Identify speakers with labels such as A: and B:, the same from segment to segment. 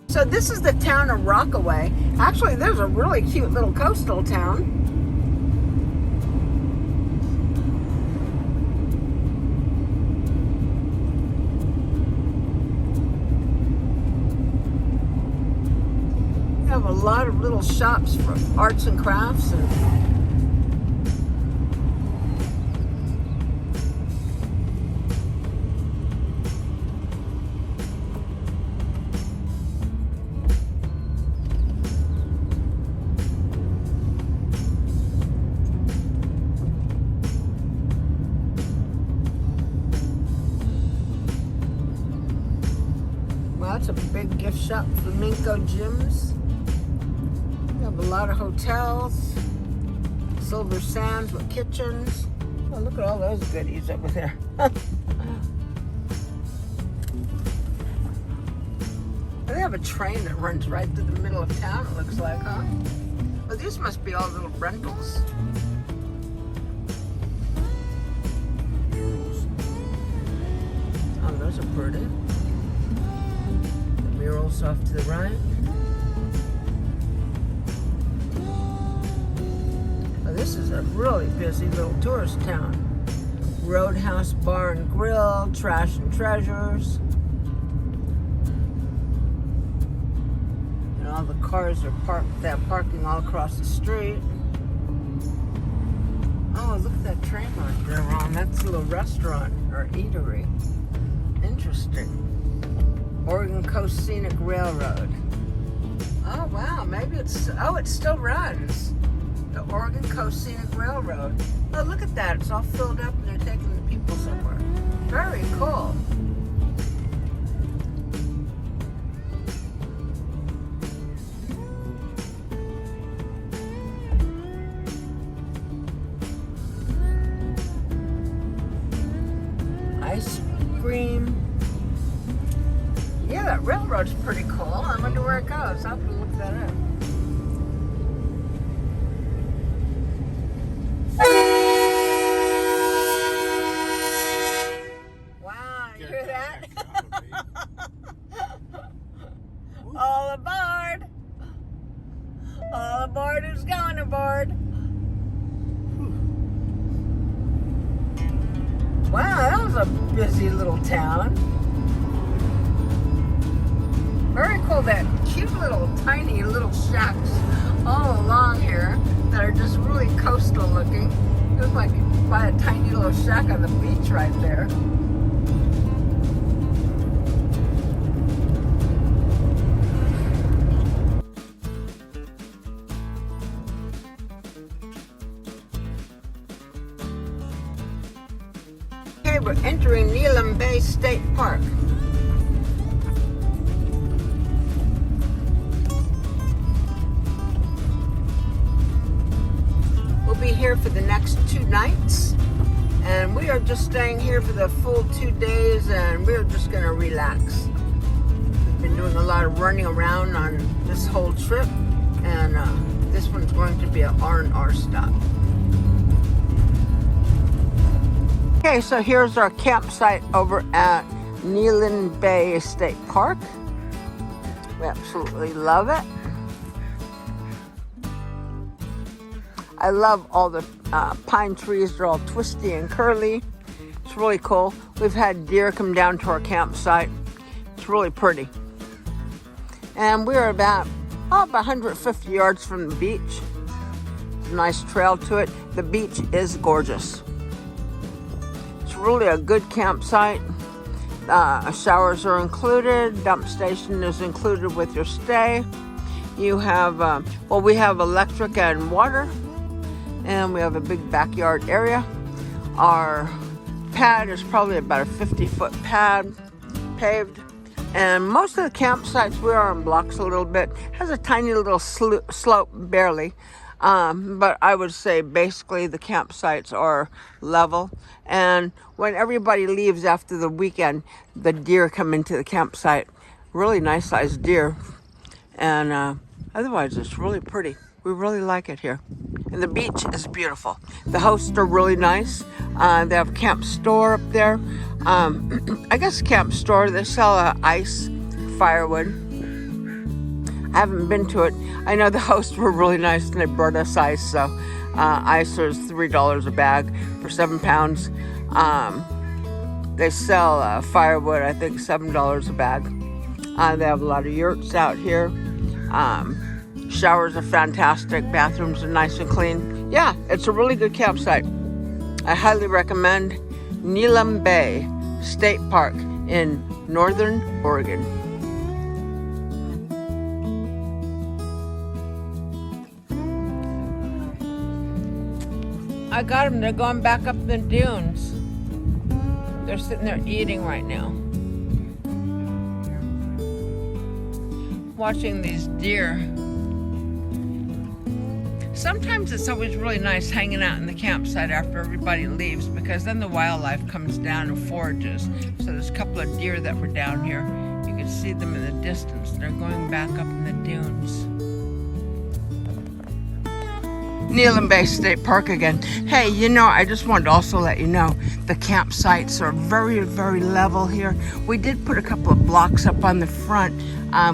A: So this is the town of Rockaway. Actually, there's a really cute little coastal town. We have a lot of little shops for arts and crafts and that's a big gift shop, Flamenco gyms. We have a lot of hotels, Silver Sands with kitchens. Oh, look at all those goodies over there. They have a train that runs right through the middle of town, it looks like, huh? Well, these must be all little rentals. Oh, those are pretty. Murals off to the right. Oh, this is a really busy little tourist town. Roadhouse Bar and Grill, Trash and Treasures. And all the cars are parked, they're parking all across the street. Oh, look at that train right there, Ron. That's a little restaurant or eatery. Interesting. Oregon Coast Scenic Railroad. Oh wow, maybe it still runs. The Oregon Coast Scenic Railroad. Oh, look at that, it's all filled up and they're taking the people somewhere. Very cool. Ice cream. Yeah, that railroad's pretty cool. I wonder where it goes. I'll have to look that up. Wow, you hear that? All aboard! All aboard who's going aboard. Wow, that was a busy little town. Very cool, that cute little tiny little shacks all along here that are just really coastal looking. It looks like you buy a tiny little shack on the beach right there. Okay, we're entering Nehalem Bay State Park. Be here for the next 2 nights, and we are just staying here for the full 2 days, and we're just going to relax. We've been doing a lot of running around on this whole trip, and this one's going to be an R&R stop. Okay, so here's our campsite over at Nehalem Bay State Park. We absolutely love it. I love all the pine trees. They're all twisty and curly. It's really cool. We've had deer come down to our campsite. It's really pretty. And we're about 150 yards from the beach. It's a nice trail to it. The beach is gorgeous. It's really a good campsite. Showers are included. Dump station is included with your stay. You have, we have electric and water. And we have a big backyard area. Our pad is probably about a 50-foot pad, paved. And most of the campsites, we are on blocks a little bit. Has a tiny little slope, barely. But I would say basically the campsites are level. And when everybody leaves after the weekend, the deer come into the campsite. Really nice sized deer. And otherwise, it's really pretty. We really like it here. And the beach is beautiful. The hosts are really nice. They have a camp store up there. I guess camp store, they sell ice, firewood. I haven't been to it. I know the hosts were really nice and they brought us ice. So ice was $3 a bag for 7 pounds. They sell firewood, I think $7 a bag. They have a lot of yurts out here. Showers are fantastic. Bathrooms are nice and clean. Yeah, it's a really good campsite. I highly recommend Nehalem Bay State Park in Northern Oregon. I got them. They're going back up the dunes. They're sitting there eating right now. Watching these deer. Sometimes it's always really nice hanging out in the campsite after everybody leaves, because then the wildlife comes down and forages. So there's a couple of deer that were down here. You can see them in the distance. They're going back up in the dunes. Nehalem Bay State Park again. Hey, you know, I just wanted to also let you know the campsites are very, very level here. We did put a couple of blocks up on the front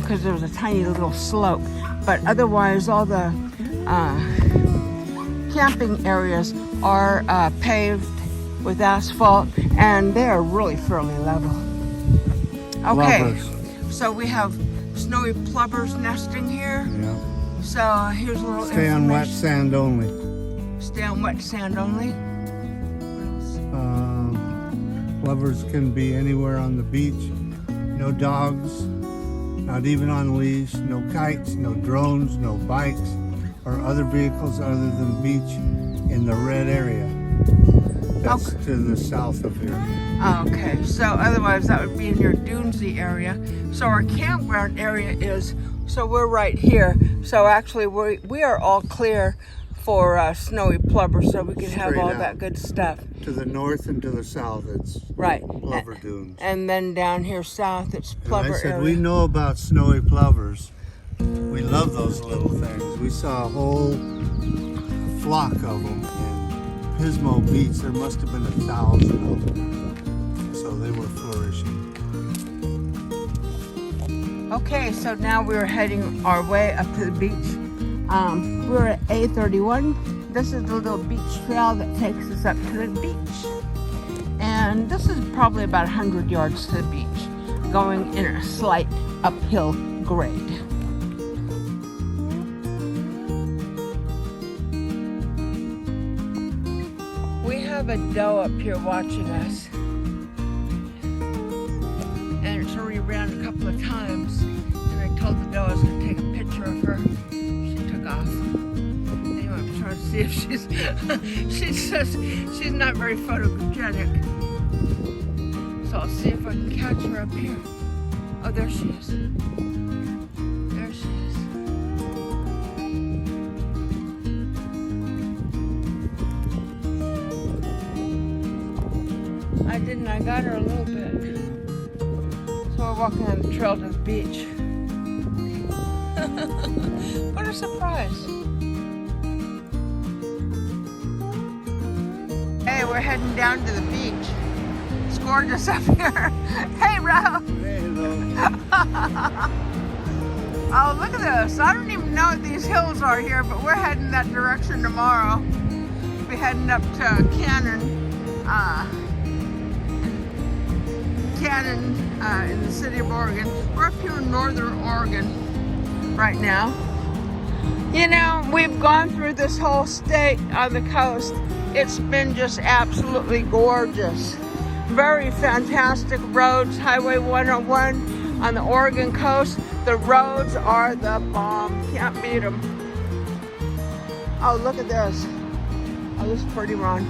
A: because there was a tiny little slope, but otherwise all the camping areas are paved with asphalt, and they are really fairly level. Okay, plovers. So we have snowy plovers nesting here. Yeah. So here's a little
B: Stay on wet sand only.
A: Stay on wet sand only.
B: Plovers can be anywhere on the beach. No dogs, not even on leash. No kites, no drones, no bikes, or other vehicles other than beach in the red area. That's okay. To the south of here.
A: Okay, so otherwise that would be in your dunesy area. So our campground area is, so we're right here. So actually we are all clear for snowy plover, so we can have all that good stuff.
B: To the north and to the south, it's
A: right
B: plover dunes.
A: And then down here south, it's plover
B: and I said,
A: area.
B: We know about snowy plovers. We love those little things. We saw a whole flock of them in Pismo Beach. There must have been 1,000 of them. So they were flourishing.
A: Okay, so now we're heading our way up to the beach. We're at A31. This is the little beach trail that takes us up to the beach. And this is probably about 100 yards to the beach, going in a slight uphill grade. We have a doe up here watching us. And it's already ran a couple of times. And I told the doe I was going to take a picture of her. She took off. Anyway, I'm trying to see if she's... she says she's not very photogenic. So I'll see if I can catch her up here. Oh, there she is. There she is. I got her a little bit. So we're walking on the trail to the beach. What a surprise. Hey, we're heading down to the beach. It's gorgeous up here. Hey, Ralph. Oh, look at this. I don't even know what these hills are here, but we're heading that direction tomorrow. We'll be heading up to Cannon. In the city of Oregon. We're up here in Northern Oregon right now. You know, we've gone through this whole state on the coast. It's been just absolutely gorgeous. Very fantastic roads. Highway 101 on the Oregon coast. The roads are the bomb. Can't beat them. Oh, look at this. Oh, this is pretty run.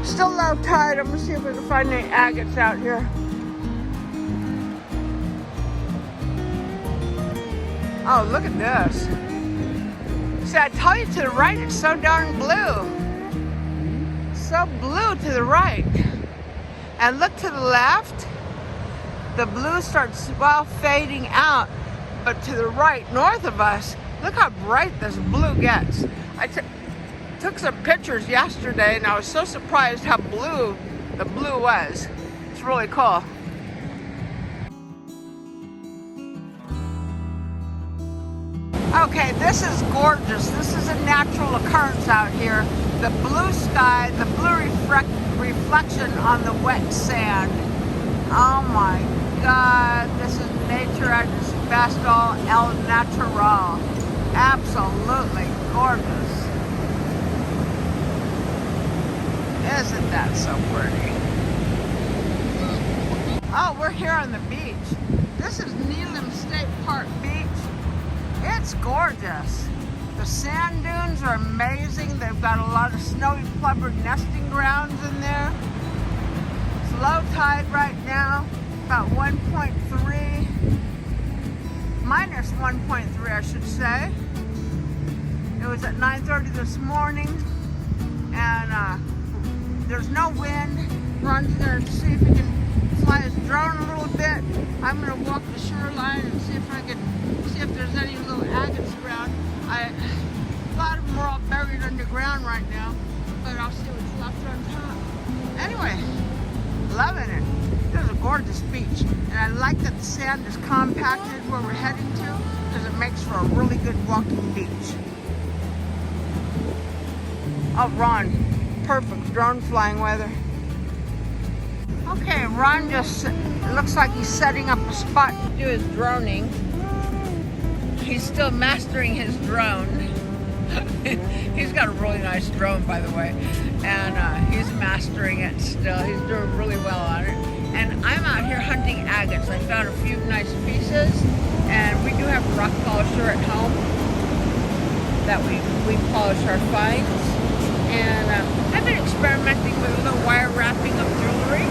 A: Still low tide. I'm gonna see if we can find any agates out here. Oh, look at this. See, I tell you, to the right, it's so darn blue. So blue to the right. And look to the left, the blue starts, well, fading out. But to the right, north of us, look how bright this blue gets. I took some pictures yesterday, and I was so surprised how blue the blue was. It's really cool. Okay, this is gorgeous. This is a natural occurrence out here. The blue sky, the blue reflection on the wet sand. Oh my God, this is nature at its best, all el natural. Absolutely gorgeous. Isn't that so pretty? Oh, we're here on the beach. This is Nehalem State Park Beach. It's gorgeous. The sand dunes are amazing. They've got a lot of snowy plover nesting grounds in there. It's low tide right now, about 1.3, minus 1.3 I should say. It was at 9:30 this morning, and there's no wind. Ron's gonna see if he can fly his drone a little bit. I'm gonna walk the shoreline and see if I can see if there's any little agates around. A lot of them are all buried underground right now, but I'll see what's left on top. Anyway, loving it. This is a gorgeous beach, and I like that the sand is compacted where we're heading to, because it makes for a really good walking beach. Oh, Ron, perfect drone flying weather. Okay, Ron just, it looks like he's setting up a spot to do his droning. He's still mastering his drone. He's got a really nice drone, by the way, and he's mastering it still. He's doing really well on it. And I'm out here hunting agates. I found a few nice pieces, and we do have a rock polisher at home that we polish our finds. And I've been experimenting with a little wire wrapping of jewelry.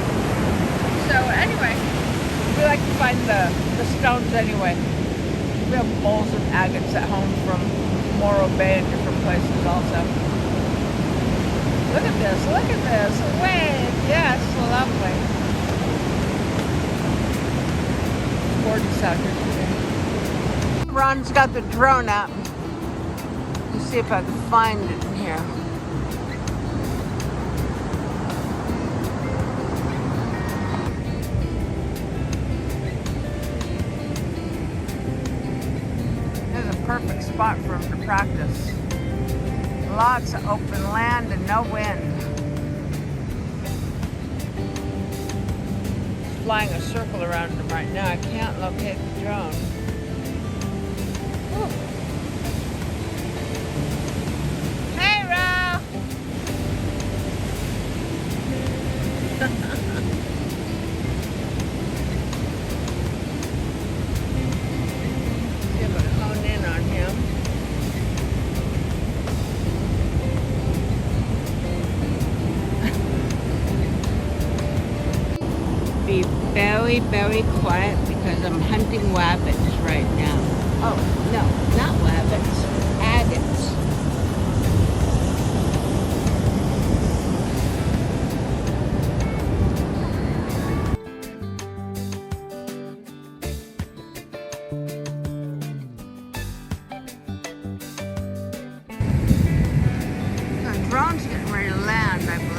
A: So anyway, we like to find the stones anyway. We have bowls of agates at home from Morro Bay and different places also. Look at this, look at this. Wave, yes, lovely. It's gorgeous out here today. Ron's got the drone out. Let's see if I can find it in here. Perfect spot for him to practice. Lots of open land and no wind. Flying a circle around him right now. I can't locate the drone. Whew. Hey, Ro! Be very, very quiet because I'm hunting wabbits right now. Oh, no, not wabbits, agates. The drone's getting ready to land, I believe.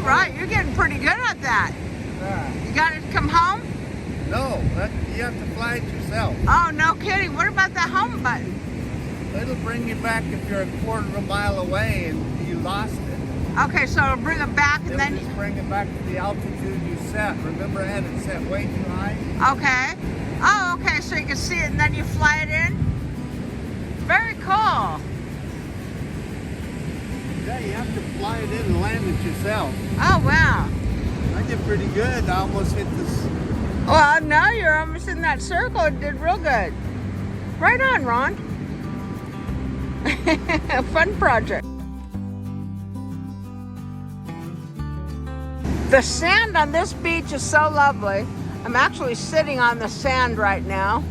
A: Right, you're getting pretty good at that. You got it to come home?
B: No, you have to fly it yourself.
A: Oh, no kidding. What about that home button?
B: It'll bring you back if you're a quarter of a mile away and you lost it.
A: Okay, so it'll bring it back and then...
B: just bring it back to the altitude you set. Remember, I had it set way too high?
A: Okay. Oh, okay, so you can see it and then you fly it in? Very cool.
B: Yeah, you have to fly it in and land it yourself.
A: Oh, wow.
B: I did pretty good. I almost hit this.
A: Well, now you're almost in that circle. It did real good. Right on, Ron. A fun project. The sand on this beach is so lovely. I'm actually sitting on the sand right now.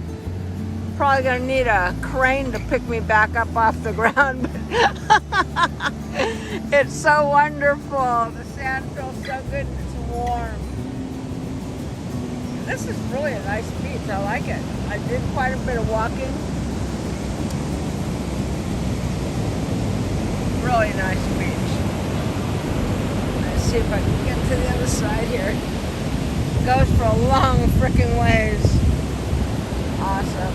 A: Probably gonna need a crane to pick me back up off the ground, but it's so wonderful. The sand feels so good and it's warm. This is really a nice beach. I like it. I did quite a bit of walking. Really nice beach. Let's see if I can get to the other side here. It goes for a long freaking ways. Awesome.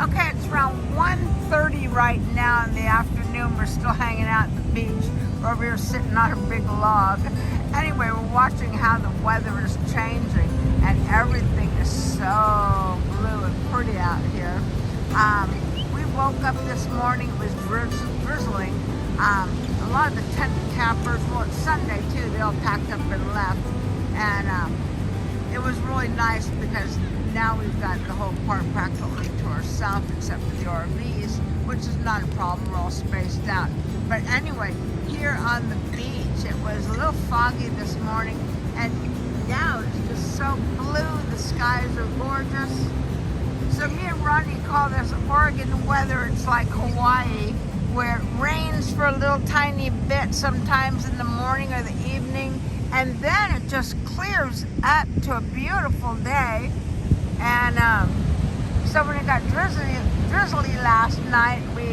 A: Okay, it's around 1:30 right now in the afternoon. We're still hanging out at the beach. We're over here sitting on a big log. Anyway, we're watching how the weather is changing, and everything is so blue and pretty out here. We woke up this morning, it was drizzling. A lot of the tent campers, well, it's Sunday too, they all packed up and left. And it was really nice because now we've got the whole park practically to ourselves except for the RVs, which is not a problem, we're all spaced out. But anyway, here on the beach, it was a little foggy this morning, and now it's just so blue, the skies are gorgeous. So me and Ronnie call this Oregon weather. It's like Hawaii, where it rains for a little tiny bit sometimes in the morning or the evening, and then it just clears up to a beautiful day. And so when it got drizzly last night, we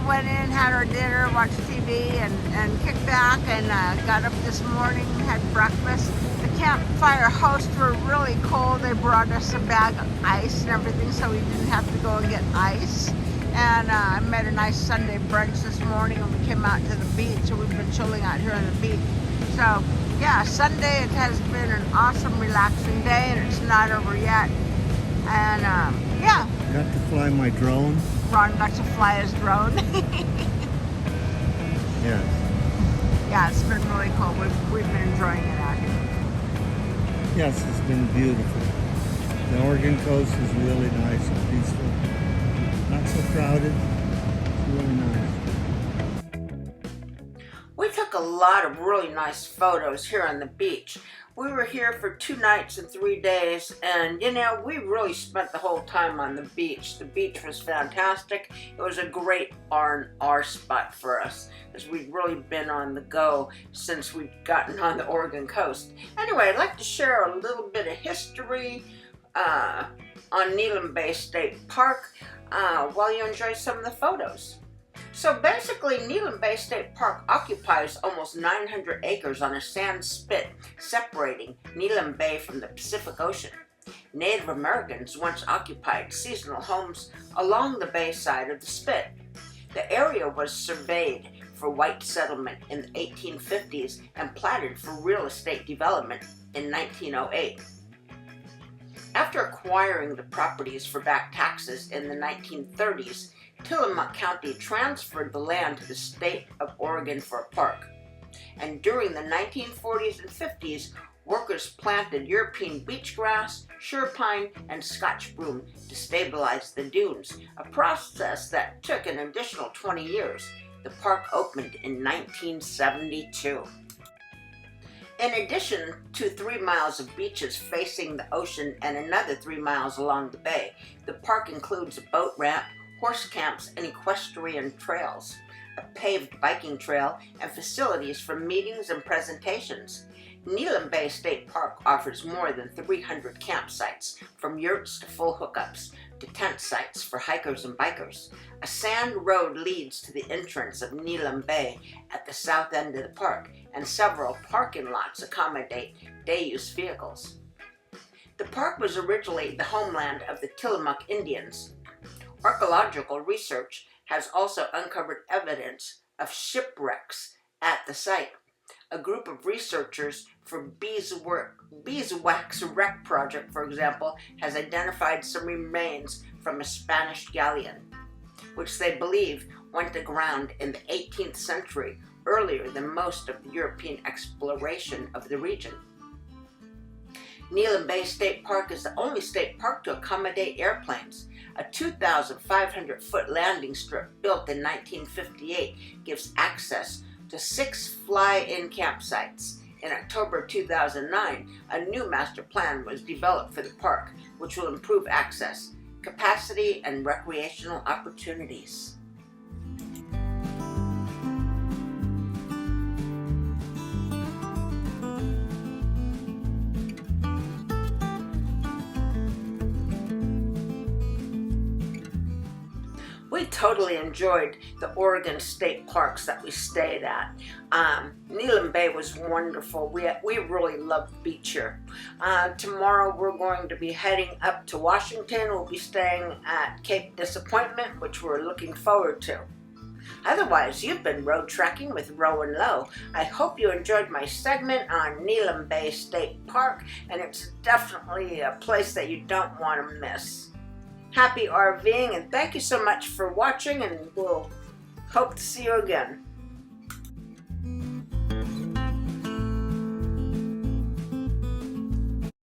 A: went in, had our dinner, watched TV, and kicked back, and got up this morning, had breakfast. The campfire hosts were really cold. They brought us a bag of ice and everything, so we didn't have to go and get ice. And I made a nice Sunday brunch this morning, and we came out to the beach, so we've been chilling out here on the beach. So yeah, Sunday, it has been an awesome, relaxing day, and it's not over yet. And yeah.
B: Got to fly my drone.
A: Ron got to fly his drone.
B: Yes.
A: Yeah, it's been really cool. We've been enjoying it out here.
B: Yes, it's been beautiful. The Oregon coast is really nice and peaceful. Not so crowded. It's really nice.
A: We took a lot of really nice photos here on the beach. We were here for 2 nights and 3 days, and you know, we really spent the whole time on the beach. The beach was fantastic. It was a great R&R spot for us, because we'd really been on the go since we'd gotten on the Oregon coast. Anyway, I'd like to share a little bit of history on Nehalem Bay State Park while you enjoy some of the photos. So basically, Nehalem Bay State Park occupies almost 900 acres on a sand spit separating Nehalem Bay from the Pacific Ocean. Native Americans once occupied seasonal homes along the bay side of the spit. The area was surveyed for white settlement in the 1850s and platted for real estate development in 1908. After acquiring the properties for back taxes in the 1930s, Tillamook County transferred the land to the state of Oregon for a park. And during the 1940s and 50s, workers planted European beachgrass, sugarpine, and Scotch broom to stabilize the dunes, a process that took an additional 20 years. The park opened in 1972. In addition to 3 miles of beaches facing the ocean and another 3 miles along the bay, the park includes a boat ramp, horse camps, and equestrian trails, a paved biking trail, and facilities for meetings and presentations. Nehalem Bay State Park offers more than 300 campsites, from yurts to full hookups, to tent sites for hikers and bikers. A sand road leads to the entrance of Nehalem Bay at the south end of the park, and several parking lots accommodate day-use vehicles. The park was originally the homeland of the Tillamook Indians. Archaeological research has also uncovered evidence of shipwrecks at the site. A group of researchers for Beeswax Wreck Project, for example, has identified some remains from a Spanish galleon, which they believe went aground in the 18th century, earlier than most of the European exploration of the region. Nehalem Bay State Park is the only state park to accommodate airplanes. A 2,500-foot landing strip built in 1958 gives access to 6 fly-in campsites. In October 2009, a new master plan was developed for the park, which will improve access, capacity, and recreational opportunities. We totally enjoyed the Oregon state parks that we stayed at. Nehalem Bay was wonderful. We really loved the beach here. Tomorrow we're going to be heading up to Washington. We'll be staying at Cape Disappointment, which we're looking forward to. Otherwise, you've been road trekking with Row and Low. I hope you enjoyed my segment on Nehalem Bay State Park, and it's definitely a place that you don't want to miss. Happy RVing, and thank you so much for watching, and we'll hope to see you again.